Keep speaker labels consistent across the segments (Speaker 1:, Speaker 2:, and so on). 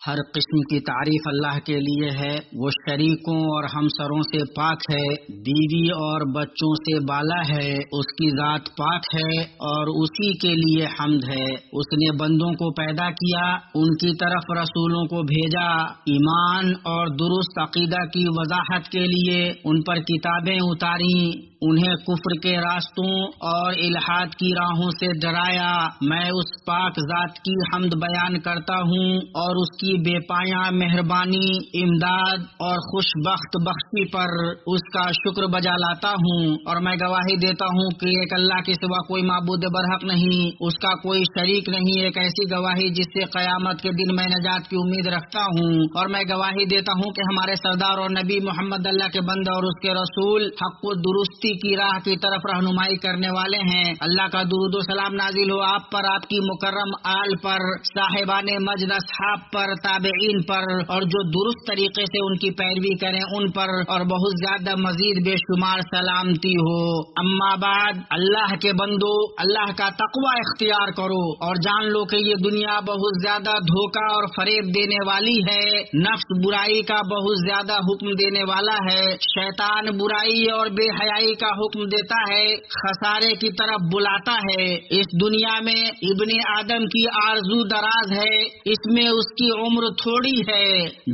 Speaker 1: ہر قسم کی تعریف اللہ کے لیے ہے۔ وہ شریکوں اور ہمسروں سے پاک ہے، بیوی اور بچوں سے بالا ہے، اس کی ذات پاک ہے اور اسی کے لیے حمد ہے۔ اس نے بندوں کو پیدا کیا، ان کی طرف رسولوں کو بھیجا، ایمان اور درست عقیدہ کی وضاحت کے لیے ان پر کتابیں اتاریں، انہیں کفر کے راستوں اور الحاد کی راہوں سے ڈرایا۔ میں اس پاک ذات کی حمد بیان کرتا ہوں اور اس کی بے پایاں مہربانی، امداد اور خوش بخت بخشی پر اس کا شکر بجا لاتا ہوں، اور میں گواہی دیتا ہوں کہ ایک اللہ کے سوا کوئی معبود برحق نہیں، اس کا کوئی شریک نہیں، ایک ایسی گواہی جس سے قیامت کے دن میں نجات کی امید رکھتا ہوں، اور میں گواہی دیتا ہوں کہ ہمارے سردار اور نبی محمد اللہ کے بندے اور اس کے رسول حق و درستی کی راہ کی طرف رہنمائی کرنے والے ہیں۔ اللہ کا درود و سلام نازل ہو آپ پر، آپ کی مکرم آل پر، صاحبان مجد اصحاب پر، تابعین پر، اور جو درست طریقے سے ان کی پیروی کریں ان پر، اور بہت زیادہ مزید بے شمار سلامتی ہو۔ اما بعد، اللہ کے بندو، اللہ کا تقوی اختیار کرو اور جان لو کہ یہ دنیا بہت زیادہ دھوکہ اور فریب دینے والی ہے۔ نفس برائی کا بہت زیادہ حکم دینے والا ہے، شیطان برائی اور بے حیائی کا حکم دیتا ہے، خسارے کی طرف بلاتا ہے۔ اس دنیا میں ابن آدم کی آرزو دراز ہے، اس میں اس کی عمر تھوڑی ہے،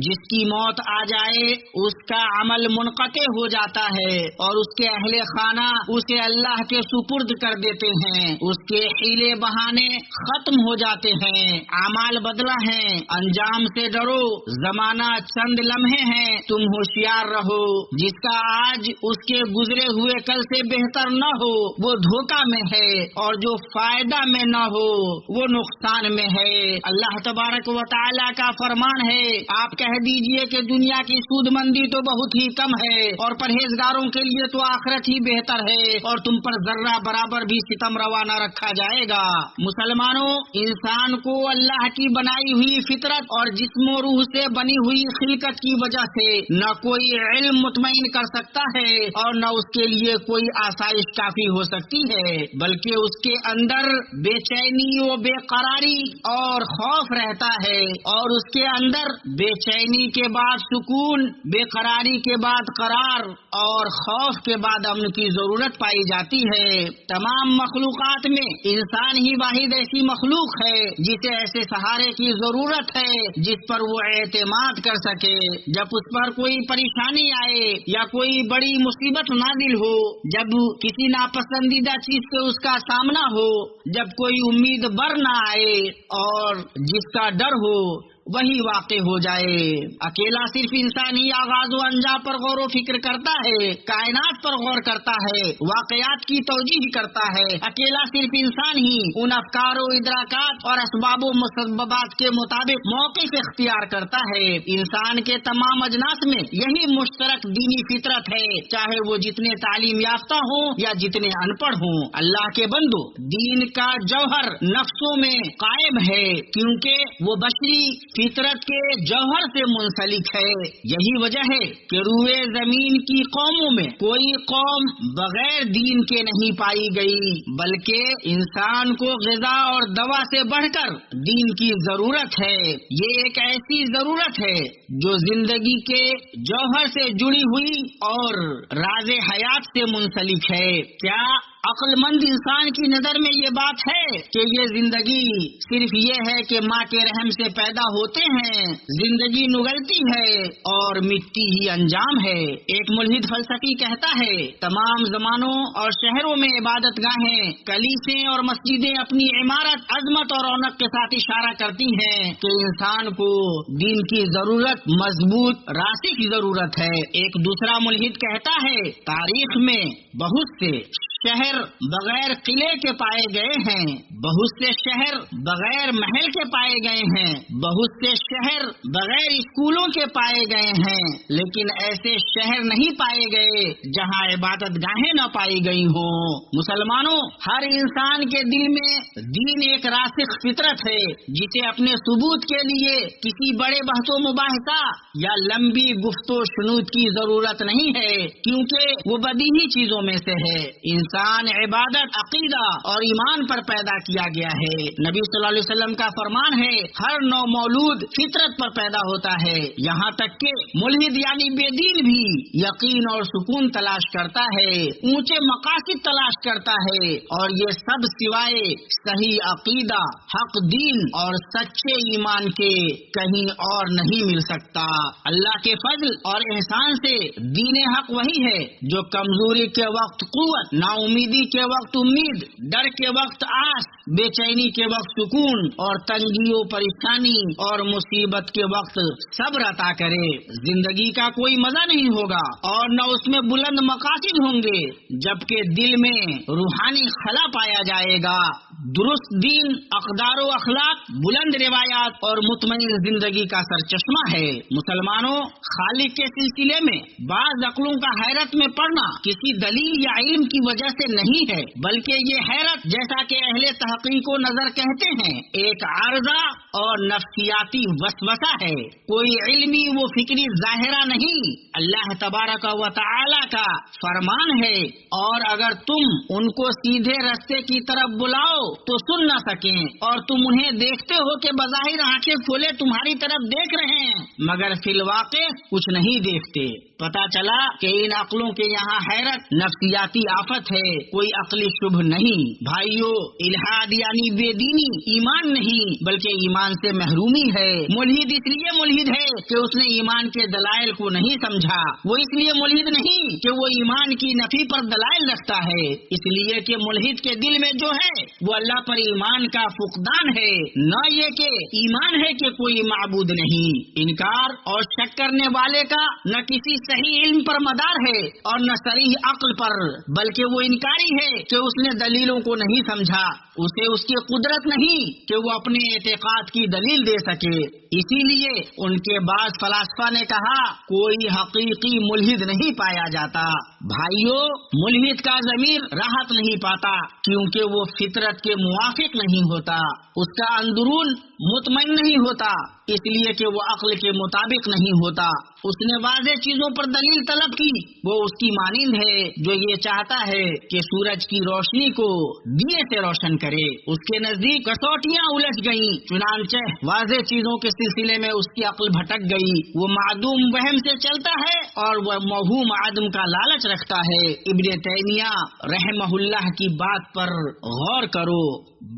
Speaker 1: جس کی موت آ جائے اس کا عمل منقطع ہو جاتا ہے اور اس کے اہل خانہ اسے اللہ کے سپرد کر دیتے ہیں، اس کے حیلے بہانے ختم ہو جاتے ہیں، اعمال بدلہ ہیں، انجام سے ڈرو، زمانہ چند لمحے ہیں، تم ہوشیار رہو۔ جس کا آج اس کے گزرے ہوئے کل سے بہتر نہ ہو وہ دھوکہ میں ہے، اور جو فائدہ میں نہ ہو وہ نقصان میں ہے۔ اللہ تبارک و تعالی کا فرمان ہے، آپ کہہ دیجئے کہ دنیا کی سود مندی تو بہت ہی کم ہے اور پرہیزگاروں کے لیے تو آخرت ہی بہتر ہے، اور تم پر ذرہ برابر بھی ستم روا نہ رکھا جائے گا۔ مسلمانوں، انسان کو اللہ کی بنائی ہوئی فطرت اور جسم و روح سے بنی ہوئی خلقت کی وجہ سے نہ کوئی علم مطمئن کر سکتا ہے اور نہ اس کے لیے کوئی آسائش کافی ہو سکتی ہے، بلکہ اس کے اندر بے چینی و بے قراری اور خوف رہتا ہے، اور اس کے اندر بے چینی کے بعد سکون، بے قراری کے بعد قرار اور خوف کے بعد امن کی ضرورت پائی جاتی ہے۔ تمام مخلوقات میں انسان ہی واحد ایسی مخلوق ہے جسے ایسے سہارے کی ضرورت ہے جس پر وہ اعتماد کر سکے جب اس پر کوئی پریشانی آئے یا کوئی بڑی مصیبت نازل ہو، جب کسی ناپسندیدہ چیز سے اس کا سامنا ہو، جب کوئی امید بر نہ آئے اور جس کا ڈر ہو وہی واقع ہو جائے۔ اکیلا صرف انسان ہی آغاز و انجام پر غور و فکر کرتا ہے، کائنات پر غور کرتا ہے، واقعات کی توجیہ کرتا ہے۔ اکیلا صرف انسان ہی ان افکار و ادراکات اور اسباب و مسببات کے مطابق موقف اختیار کرتا ہے۔ انسان کے تمام اجناس میں یہی مشترک دینی فطرت ہے، چاہے وہ جتنے تعلیم یافتہ ہوں یا جتنے ان پڑھ ہوں۔ اللہ کے بندو، دین کا جوہر نفسوں میں قائم ہے، کیونکہ وہ بشری فطرت کے جوہر سے منسلک ہے۔ یہی وجہ ہے کہ روئے زمین کی قوموں میں کوئی قوم بغیر دین کے نہیں پائی گئی، بلکہ انسان کو غذا اور دوا سے بڑھ کر دین کی ضرورت ہے۔ یہ ایک ایسی ضرورت ہے جو زندگی کے جوہر سے جڑی ہوئی اور راز حیات سے منسلک ہے۔ کیا عقل مند انسان کی نظر میں یہ بات ہے کہ یہ زندگی صرف یہ ہے کہ ماں کے رحم سے پیدا ہوتے ہیں، زندگی نگلتی ہے اور مٹی ہی انجام ہے؟ ایک ملحد فلسفی کہتا ہے، تمام زمانوں اور شہروں میں عبادت گاہیں، کلیسیں اور مسجدیں اپنی عمارت، عظمت اور رونق کے ساتھ اشارہ کرتی ہیں کہ انسان کو دین کی ضرورت، مضبوط راسخ کی ضرورت ہے۔ ایک دوسرا ملحد کہتا ہے، تاریخ میں بہت سے شہر بغیر قلعے کے پائے گئے ہیں، بہت سے شہر بغیر محل کے پائے گئے ہیں، بہت سے شہر بغیر اسکولوں کے پائے گئے ہیں، لیکن ایسے شہر نہیں پائے گئے جہاں عبادت گاہیں نہ پائی گئی ہوں۔ مسلمانوں، ہر انسان کے دل میں دین ایک راسخ فطرت ہے جسے اپنے ثبوت کے لیے کسی بڑے بحث و مباحثہ یا لمبی گفت و شنود کی ضرورت نہیں ہے، کیونکہ وہ بدیہی چیزوں میں سے ہے۔ انسان عبادت، عقیدہ اور ایمان پر پیدا کیا گیا ہے۔ نبی صلی اللہ علیہ وسلم کا فرمان ہے ہر نو مولود فطرت پر پیدا ہوتا ہے، یہاں تک کہ ملحد یعنی بے دین بھی یقین اور سکون تلاش کرتا ہے، اونچے مقاصد تلاش کرتا ہے، اور یہ سب سوائے صحیح عقیدہ، حق دین اور سچے ایمان کے کہیں اور نہیں مل سکتا۔ اللہ کے فضل اور احسان سے دین حق وہی ہے جو کمزوری کے وقت قوت، نا امیدی کے وقت امید، ڈر کے وقت آس، بے چینی کے وقت سکون اور تنگی و پریشانی اور مصیبت کے وقت صبر عطا کرے۔ زندگی کا کوئی مزہ نہیں ہوگا اور نہ اس میں بلند مقاصد ہوں گے جبکہ دل میں روحانی خلا پایا جائے گا۔ درست دین، اقدار و اخلاق، بلند روایات اور مطمئن زندگی کا سرچشمہ ہے۔ مسلمانوں، خالق کے سلسلے میں بعض عقلوں کا حیرت میں پڑنا کسی دلیل یا علم کی وجہ سے نہیں ہے، بلکہ یہ حیرت، جیسا کہ اہل تحقیق و نظر کہتے ہیں، ایک عارضہ اور نفسیاتی وسوسہ ہے، کوئی علمی و فکری ظاہرہ نہیں۔ اللہ تبارک و تعالی کا فرمان ہے، اور اگر تم ان کو سیدھے راستے کی طرف بلاؤ تو سن نہ سکیں، اور تم انہیں دیکھتے ہو کہ بظاہر آنکھیں کھولے تمہاری طرف دیکھ رہے ہیں مگر فی الواقع کچھ نہیں دیکھتے۔ پتہ چلا کہ ان عقلوں کے یہاں حیرت نفسیاتی آفت ہے، کوئی عقلی شبہ نہیں۔ بھائیو، الحاد یعنی بے دینی ایمان نہیں بلکہ ایمان سے محرومی ہے۔ ملحد اس لیے ملحد ہے کہ اس نے ایمان کے دلائل کو نہیں سمجھا، وہ اس لیے ملحد نہیں کہ وہ ایمان کی نفی پر دلائل رکھتا ہے، اس لیے کہ ملحد کے دل میں جو ہے وہ اللہ پر ایمان کا فقدان ہے، نہ یہ کہ ایمان ہے کہ کوئی معبود نہیں۔ انکار اور شک کرنے والے کا نہ کسی صحیح علم پر مدار ہے اور نہ صریح عقل پر، بلکہ وہ انکاری ہے کہ اس نے دلیلوں کو نہیں سمجھا، اسے اس کی قدرت نہیں کہ وہ اپنے اعتقاد کی دلیل دے سکے۔ اسی لیے ان کے بعض فلاسفہ نے کہا کوئی حقیقی ملحد نہیں پایا جاتا۔ بھائیو، ملحد کا ضمیر راحت نہیں پاتا کیونکہ وہ فطرت کے موافق نہیں ہوتا، اس کا اندرون مطمئن نہیں ہوتا، اس لیے کہ وہ عقل کے مطابق نہیں ہوتا۔ اس نے واضح چیزوں پر دلیل طلب کی، وہ اس کی مانند ہے جو یہ چاہتا ہے کہ سورج کی روشنی کو دیے سے روشن کرے۔ اس کے نزدیک کسوٹیاں الجھ گئیں، چنانچہ واضح چیزوں کے سلسلے میں اس کی عقل بھٹک گئی۔ وہ معدوم وہم سے چلتا ہے اور وہ موہوم عدم کا لالچ رکھتا ہے۔ ابن تیمیہ رحمہ اللہ کی بات پر غور کرو،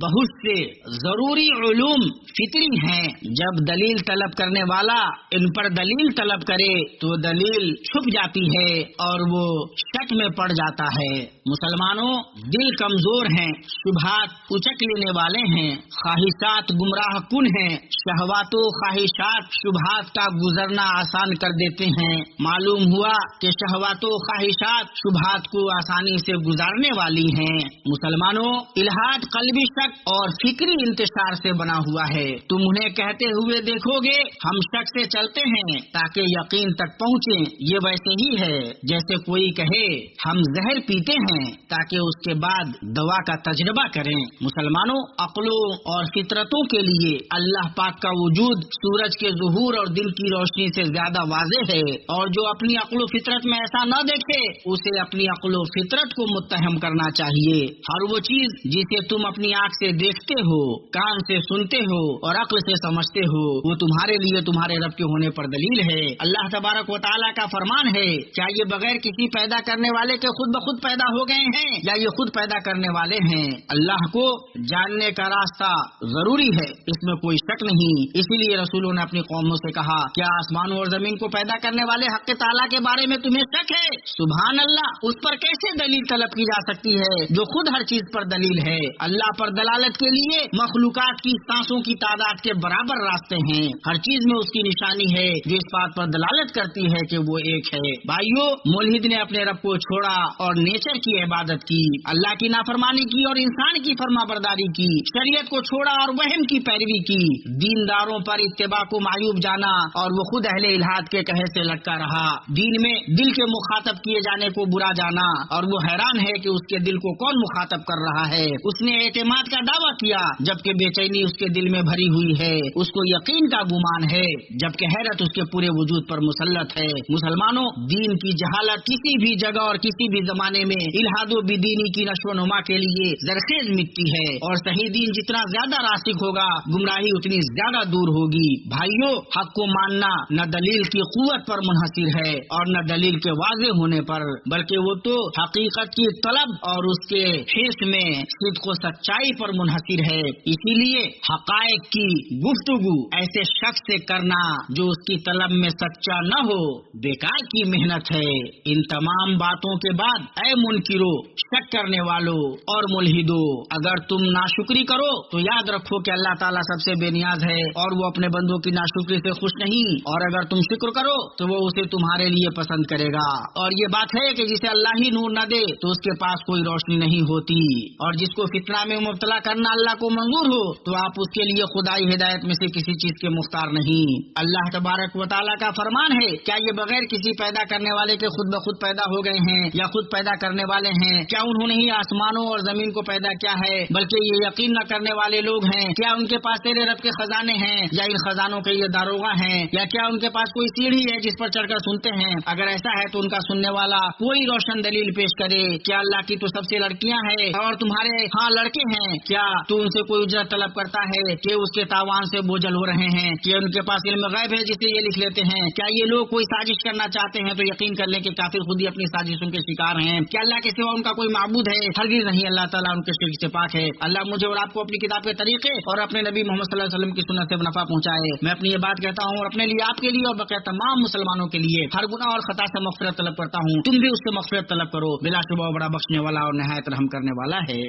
Speaker 1: بہت سے ضروری علوم فطری ہیں، جب دلیل طلب کرنے والا ان پر دلیل طلب کرے تو دلیل چھپ جاتی ہے اور وہ شک میں پڑ جاتا ہے۔ مسلمانوں، دل کمزور ہیں، شبہات اچک لینے والے ہیں، خواہشات گمراہ کن ہیں، شہوات و خواہشات شبہات کا گزرنا آسان کر دیتے ہیں۔ معلوم ہوا کہ شہوات و خواہشات شبہات کو آسانی سے گزارنے والی ہیں۔ مسلمانوں، الحاد قلبی شک اور فکری انتشار سے بنا ہوا ہے۔ تم انہیں کہتے ہوئے دیکھو گے ہم شک سے چلتے ہیں تاکہ یقین تک پہنچیں، یہ ویسے ہی ہے جیسے کوئی کہے ہم زہر پیتے ہیں تاکہ اس کے بعد دوا کا تجربہ کریں۔ مسلمانوں، عقلوں اور فطرتوں کے لیے اللہ پاک کا وجود سورج کے ظہور اور دن کی روشنی سے زیادہ واضح ہے، اور جو اپنی عقل و فطرت میں ایسا نہ دیکھے اسے اپنی عقل و فطرت کو متہم کرنا چاہیے۔ ہر وہ چیز جسے تم اپنی آنکھ سے دیکھتے ہو، کان سے سنتے ہو اور عقل سے سمجھتے ہو، وہ تمہارے لیے تمہارے رب کے ہونے پر دلیل ہے۔ اللہ تبارک و تعالیٰ کا فرمان ہے، کیا یہ بغیر کسی پیدا کرنے والے کے خود بخود پیدا ہو گئے ہیں یا یہ خود پیدا کرنے والے ہیں؟ اللہ کو جاننے کا راستہ ضروری ہے، اس میں کوئی شک نہیں۔ اسی لیے رسولوں نے اپنی قوموں سے کہا، کیا آسمانوں اور زمین کو پیدا کرنے والے حق تعالیٰ کے بارے میں تمہیں شک ہے؟ سبحان اللہ، اس پر کیسے دلیل طلب کی جا سکتی ہے جو خود ہر چیز پر دلیل ہے۔ اللہ پر دلالت کے لیے مخلوقات کی سانسوں کی تعداد کے برابر راستے ہیں، ہر چیز میں اس کی نشانی ہے جو اس بات پر دلالت کرتی ہے کہ وہ ایک ہے۔ بھائیو، ملحد نے اپنے رب کو چھوڑا اور نیچر کی عبادت کی، اللہ کی نافرمانی کی اور انسان کی فرما برداری کی، شریعت کو چھوڑا اور وہم کی پیروی کی، دینداروں پر اتباع کو معیوب جانا اور وہ خود اہل الحاد کے کہے سے لٹکا رہا، دین میں دل کے مخاطب کیے جانے کو برا جانا اور وہ حیران ہے کہ اس کے دل کو کون مخاطب کر رہا ہے۔ اس نے اعتماد بات کا دعویٰ کیا جبکہ بے چینی اس کے دل میں بھری ہوئی ہے، اس کو یقین کا گمان ہے جبکہ حیرت اس کے پورے وجود پر مسلط ہے۔ مسلمانوں، دین کی جہالت کسی بھی جگہ اور کسی بھی زمانے میں الہاد و بدینی کی نشو و نما کے لیے زرخیز مٹی ہے، اور صحیح دین جتنا زیادہ راسخ ہوگا گمراہی اتنی زیادہ دور ہوگی۔ بھائیو، حق کو ماننا نہ دلیل کی قوت پر منحصر ہے اور نہ دلیل کے واضح ہونے پر، بلکہ وہ تو حقیقت کی طلب اور اس کے حس میں صدق و سچائی پر منحصر ہے۔ اسی لیے حقائق کی گفتگو ایسے شخص سے کرنا جو اس کی طلب میں سچا نہ ہو بیکار کی محنت ہے۔ ان تمام باتوں کے بعد اے منکرو، شک کرنے والوں اور ملحدو، اگر تم ناشکری کرو تو یاد رکھو کہ اللہ تعالیٰ سب سے بے نیاز ہے اور وہ اپنے بندوں کی ناشکری سے خوش نہیں، اور اگر تم شکر کرو تو وہ اسے تمہارے لیے پسند کرے گا۔ اور یہ بات ہے کہ جسے اللہ ہی نور نہ دے تو اس کے پاس کوئی روشنی نہیں ہوتی، اور جس کو فتنہ میں مبتلا کرنا اللہ کو منظور ہو تو آپ اس کے لیے خدائی ہدایت میں سے کسی چیز کے مختار نہیں۔ اللہ تبارک و تعالیٰ کا فرمان ہے، کیا یہ بغیر کسی پیدا کرنے والے کے خود بخود پیدا ہو گئے ہیں یا خود پیدا کرنے والے ہیں؟ کیا انہوں نے ہی آسمانوں اور زمین کو پیدا کیا ہے؟ بلکہ یہ یقین نہ کرنے والے لوگ ہیں۔ کیا ان کے پاس تیرے رب کے خزانے ہیں یا ان خزانوں کے یہ داروغہ ہیں، یا کیا ان کے پاس کوئی سیڑھی ہے جس پر چڑھ کر سنتے ہیں؟ اگر ایسا ہے تو ان کا سننے والا کوئی روشن دلیل پیش کرے۔ کیا اللہ کی تو سب سے لڑکیاں ہیں اور تمہارے ہاں لڑکے ہیں؟ کیا تو ان سے کوئی اجرت طلب کرتا ہے کہ اس کے تاوان سے بوجھل ہو رہے ہیں؟ کہ ان کے پاس علم غیب ہے جسے یہ لکھ لیتے ہیں؟ کیا یہ لوگ کوئی سازش کرنا چاہتے ہیں تو یقین کر لیں کہ کافر خود ہی اپنی سازشوں کے شکار ہیں۔ کیا اللہ کے سوا ان کا کوئی معبود ہے؟ ہرگز نہیں، اللہ تعالیٰ ان کے شرک سے پاک ہے۔ اللہ مجھے اور آپ کو اپنی کتاب کے طریقے اور اپنے نبی محمد صلی اللہ علیہ وسلم کی سنت سے نفع پہنچائے۔ میں اپنی یہ بات کہتا ہوں اور اپنے لیے، آپ کے لیے اور بقیہ تمام مسلمانوں کے لیے ہر گناہ اور خطا سے مغفرت طلب کرتا ہوں۔ تم بھی اس سے مغفرت طلب کرو، بلا شبہ وہ بڑا بخشنے والا اور نہایت رحم کرنے والا ہے۔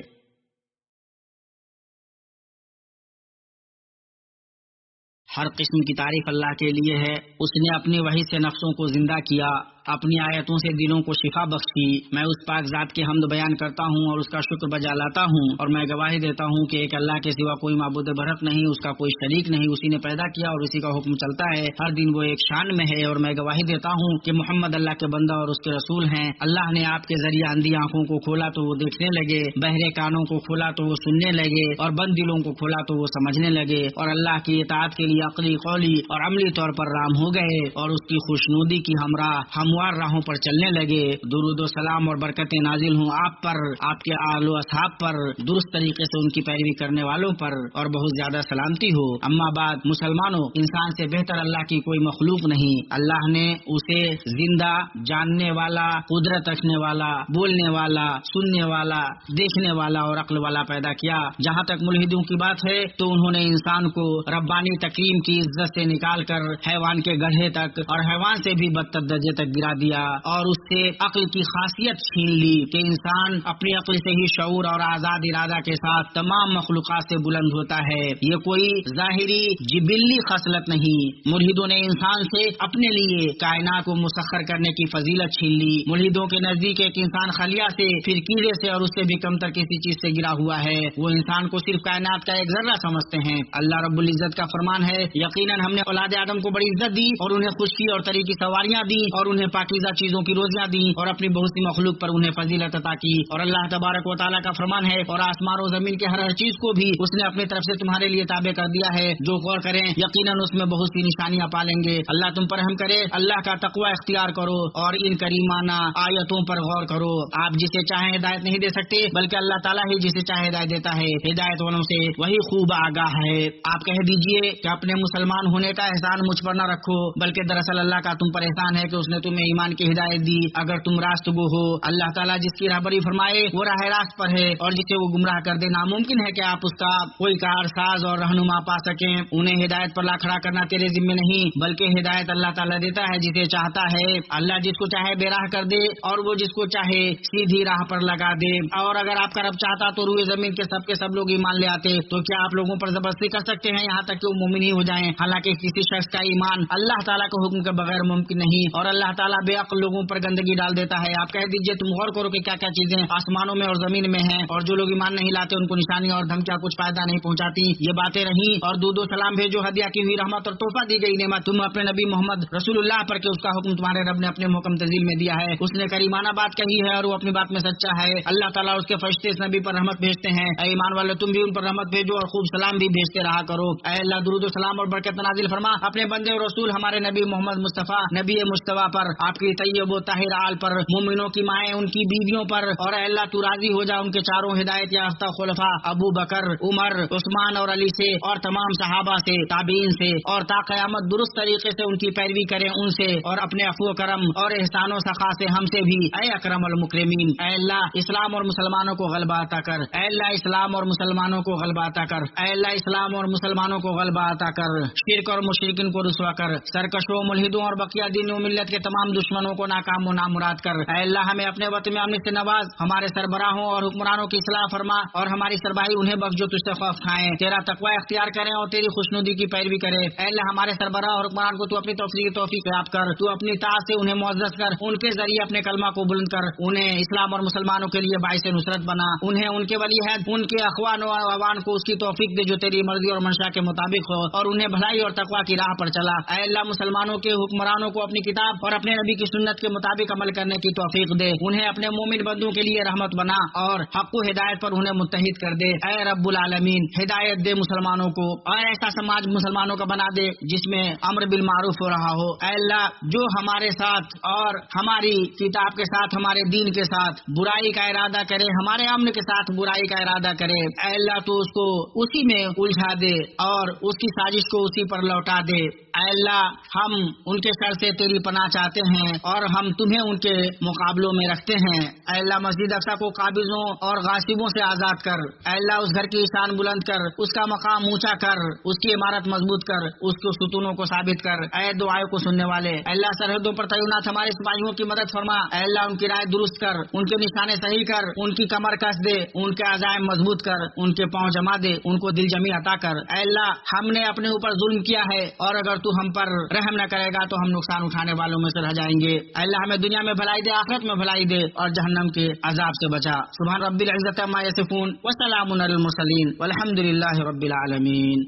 Speaker 1: ہر قسم کی تعریف اللہ کے لیے ہے۔ اس نے اپنی وحی سے نفسوں کو زندہ کیا، اپنی آیتوں سے دلوں کو شفا بخشی۔ میں اس پاک ذات کی حمد بیان کرتا ہوں اور اس کا شکر بجا لاتا ہوں، اور میں گواہی دیتا ہوں کہ ایک اللہ کے سوا کوئی معبود برحق نہیں، اس کا کوئی شریک نہیں۔ اسی نے پیدا کیا اور اسی کا حکم چلتا ہے، ہر دن وہ ایک شان میں ہے۔ اور میں گواہی دیتا ہوں کہ محمد اللہ کے بندہ اور اس کے رسول ہیں۔ اللہ نے آپ کے ذریعے اندھی آنکھوں کو کھولا تو وہ دیکھنے لگے، بہرے کانوں کو کھولا تو وہ سننے لگے، اور بند دلوں کو کھولا تو وہ سمجھنے لگے، اور اللہ کی اطاعت کے لیے عقلی، قولی اور عملی طور پر رام ہو گئے، اور اس کی خوشنودی کی ہمراہ ہموار راہوں پر چلنے لگے۔ درود و سلام اور برکتیں نازل ہوں آپ پر، آپ کے آل و اصحاب پر، درست طریقے سے ان کی پیروی کرنے والوں پر، اور بہت زیادہ سلامتی ہو۔ اما بعد، مسلمانوں، انسان سے بہتر اللہ کی کوئی مخلوق نہیں۔ اللہ نے اسے زندہ، جاننے والا، قدرت رکھنے والا، بولنے والا، سننے والا، دیکھنے والا اور عقل والا پیدا کیا۔ جہاں تک ملحدوں کی بات ہے تو انہوں نے انسان کو ربانی تکریم کی عزت سے نکال کر حیوان کے گڑھے تک اور حیوان سے بھی بدتر درجے تک گرا دیا، اور اس سے عقل کی خاصیت چھین لی کہ انسان اپنی عقل سے ہی شعور اور آزاد ارادہ کے ساتھ تمام مخلوقات سے بلند ہوتا ہے۔ یہ کوئی ظاہری جبلی خصلت نہیں۔ ملحدوں نے انسان سے اپنے لیے کائنات کو مسخر کرنے کی فضیلت چھین لی۔ ملحدوں کے نزدیک ایک انسان خلیہ سے، پھر کیڑے سے اور اس سے بھی کمتر کسی چیز سے گرا ہوا ہے۔ وہ انسان کو صرف کائنات کا ایک ذرہ سمجھتے ہیں۔ اللہ رب العزت کا فرمان ہے، یقیناً ہم نے اولاد آدم کو بڑی عزت دی اور انہیں خشکی اور تری کی سواریاں دی اور انہیں پاکیزہ چیزوں کی روزیاں دی اور اپنی بہت سی مخلوق پر انہیں فضیلت عطا کی۔ اور اللہ تبارک و تعالیٰ کا فرمان ہے، اور آسمان و زمین کے ہر چیز کو بھی اس نے اپنی طرف سے تمہارے لیے تابع کر دیا ہے۔ جو غور کریں یقیناً اس میں بہت سی نشانیاں پالیں گے۔ اللہ تم پر رحم کرے، اللہ کا تقوی اختیار کرو اور ان کریمانہ آیتوں پر غور کرو۔ آپ جسے چاہیں ہدایت نہیں دے سکتے، بلکہ اللہ تعالیٰ ہی جسے چاہے ہدایت دیتا ہے۔ ہدایت والوں سے وہی خوب آگاہ ہے۔ آپ کہہ دیجئے کہ اپنے مسلمان ہونے کا احسان مجھ پر نہ رکھو، بلکہ دراصل اللہ کا تم پر احسان ہے کہ اس نے تمہیں ایمان کی ہدایت دی اگر تم راست گو ہو۔ اللہ تعالیٰ جس کی رہبری فرمائے وہ راہ راست پر ہے، اور جسے وہ گمراہ کر دے ناممکن ہے کہ آپ اس کا کوئی کارساز اور رہنما پا سکیں۔ انہیں ہدایت پر لا کھڑا کرنا تیرے ذمہ نہیں، بلکہ ہدایت اللہ تعالیٰ دیتا ہے جسے چاہتا ہے۔ اللہ جس کو چاہے بے راہ کر دے اور وہ جس کو چاہے سیدھی راہ پر لگا دے۔ اور اگر آپ کا رب چاہتا تو روئے زمین کے سب لوگ ایمان لے آتے، تو کیا آپ لوگوں پر زبردستی کر سکتے ہیں یہاں تک کہ وہ مومن ہی ہو جائیں؟ حالانکہ کسی شخص کا ایمان اللہ تعالیٰ کے حکم کے بغیر ممکن نہیں، اور اللہ تعالیٰ بے عقل لوگوں پر گندگی ڈال دیتا ہے. آپ کہہ دیجئے تم غور کرو کہ کیا کیا چیزیں آسمانوں میں اور زمین میں ہیں، اور جو لوگ ایمان نہیں لاتے ان کو نشانیاں اور دھمکیاں کچھ فائدہ نہیں پہنچاتی. یہ باتیں رہیں. اور درود و سلام بھیجو ہدیہ کی ہوئی رحمت اور تحفہ دی گئی نعمت تم اپنے نبی محمد رسول اللہ پر کہ اس کا حکم تمہارے رب نے اپنے محکم تنزیل میں دیا ہے. اس نے کریمانہ بات کہی ہے اور وہ اپنی بات میں سچا ہے. اللہ تعالیٰ اس کے فرشتے اس نبی پر رحمت بھیجتے ہیں. اے ایمان والو تم بھی ان پر رحمت بھیجو اور خوب سلام بھی بھیجتے رہا کرو. اے اللہ درود و سلام اور برکت نازل فرما اپنے بندے اور رسول ہمارے نبی محمد مصطفیٰ نبی مصطفیٰ پر، آپ کی طیب و طاہر آل پر، مومنوں کی مائیں ان کی بیویوں پر، اور اے اللہ تو راضی ہو جا ان کے چاروں ہدایت یافتہ خلفاء ابو بکر، عمر، عثمان اور علی سے، اور تمام صحابہ سے، تابعین سے، اور تا قیامت درست طریقے سے ان کی پیروی کریں ان سے، اور اپنے عفو و کرم اور احسان و سخا سے ہم سے بھی. اے اکرم المکرمین، اے اللہ اسلام اور مسلمانوں کو غلبہ عطا کر. اے اللہ اسلام اور مسلمانوں کو غلبہ عطا کر. اے اللہ اسلام اور مسلمانوں کو غلبہ عطا کر. شرک اور مشرکین کو رسوا کر. سرکشوں، ملحدوں اور بقیہ دین و ملت کے تمام دشمنوں کو ناکام و نامراد کر. اے اللہ ہمیں اپنے وطن میں امن سے نواز. ہمارے سربراہوں اور حکمرانوں کی اصلاح فرما اور ہماری سربراہی انہیں بخش جو تجھ سے خوف کھائیں، تیرا تقوی اختیار کریں اور تیری خوشنودی کی پیروی کرے. اے اللہ ہمارے سربراہ اور حکمران کو تو اپنی توفیق یاب کر. تو اپنی طاعت سے انہیں معزز کر. ان کے ذریعے اپنے کلمہ کو بلند کر. انہیں اسلام اور مسلمانوں کے لیے باعث نصرت بنا. انہیں ان کے ولی عہد، ان کے اخوان و اوان کو اس کی توفیق دے جو تیری مرضی اور منشا کے مطابق ہو، اور انہیں بھلائی اور تقوی کی راہ پر چلا. اے اللہ مسلمانوں کے حکمرانوں کو اپنی کتاب اور اپنے نبی کی سنت کے مطابق عمل کرنے کی توفیق دے. انہیں اپنے مومن بندوں کے لیے رحمت بنا اور حق و ہدایت پر انہیں متحد کر دے. اے رب العالمین ہدایت دے مسلمانوں کو، اور ایسا سماج مسلمانوں کا بنا دے جس میں امر بالمعروف ہو رہا ہو. اے اللہ جو ہمارے ساتھ اور ہماری کتاب کے ساتھ، ہمارے دین کے ساتھ برائی کا ارادہ کرے، ہمارے امن کے ساتھ برائی کا ارادہ کرے، اے اللہ تو اس کو اسی میں الجھا دے اور اس کی سازش کو اسی پر لوٹا دے. اے اللہ ہم ان کے شر سے تیری پناہ چاہتے ہیں اور ہم تمہیں ان کے مقابلوں میں رکھتے ہیں. اے اللہ مسجد اقصی کو قابضوں اور غاصبوں سے آزاد کر. اے اللہ اس گھر کی شان بلند کر، اس کا مقام اونچا کر، اس کی عمارت مضبوط کر، اس کے ستونوں کو ثابت کر. اے دعائیں کو سننے والے، اے اللہ سرحدوں پر تعینات ہمارے سپاہیوں کی مدد فرما. اے اللہ ان کی رائے درست کر، ان کے نشانے صحیح کر، ان کی کمر کس دے، ان کے عزائم مضبوط کر، ان کے پاؤں جما دے، ان کو دل جمی عطا کر. اے اللہ ہم نے اپنے اوپر ظلم کیا ہے اور اگر تو ہم پر رحم نہ کرے گا تو ہم نقصان اٹھانے والوں میں سے رہ جائیں گے. اے اللہ ہمیں دنیا میں بھلائی دے، آخرت میں بھلائی دے، اور جہنم کے عذاب سے بچا. سبحان رب العزت عما یصفون وسلام علی المرسلین والحمد للہ رب العالمین.